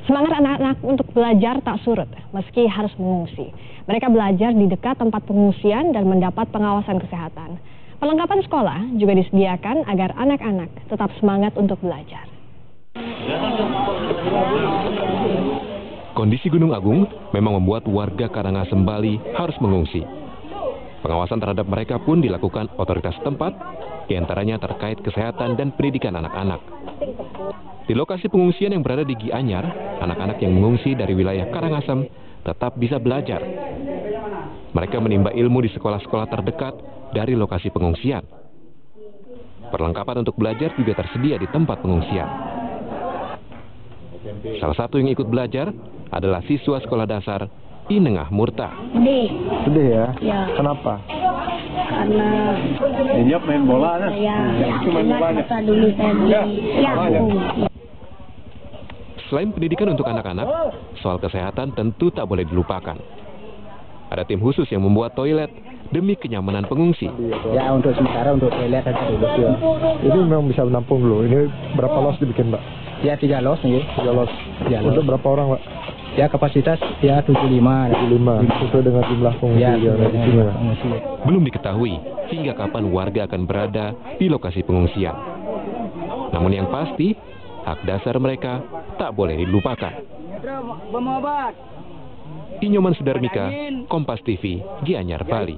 Semangat anak-anak untuk belajar tak surut meski harus mengungsi. Mereka belajar di dekat tempat pengungsian dan mendapat pengawasan kesehatan. Perlengkapan sekolah juga disediakan agar anak-anak tetap semangat untuk belajar. Kondisi Gunung Agung memang membuat warga Karangasem, Bali harus mengungsi. Pengawasan terhadap mereka pun dilakukan otoritas tempat, diantaranya terkait kesehatan dan pendidikan anak-anak. Di lokasi pengungsian yang berada di Gianyar, anak-anak yang mengungsi dari wilayah Karangasem tetap bisa belajar. Mereka menimba ilmu di sekolah-sekolah terdekat dari lokasi pengungsian. Perlengkapan untuk belajar juga tersedia di tempat pengungsian. Salah satu yang ikut belajar adalah siswa sekolah dasar Inengah Murta. Sedih ya? Ya. Kenapa? Karena Inyok main bola kan? cuma masa dulu saya beli. Selain pendidikan untuk anak-anak, soal kesehatan tentu tak boleh dilupakan. Ada tim khusus yang membuat toilet demi kenyamanan pengungsi. Ya, untuk sementara untuk toilet aja dulu ya. Ini memang bisa menampung dulu. Ini berapa los dibikin, Mbak? Ya 3 los nih. 3 los. Untuk berapa orang, Mbak? Ya kapasitas ya 75. 75. Sesuai dengan jumlah pengungsi Ya, yang ada di sini, Mbak. Belum diketahui hingga kapan warga akan berada di lokasi pengungsian. Namun yang pasti, hak dasar mereka tak boleh dilupakan. Inyoman Sudarmika, Kompas TV, Gianyar, Bali.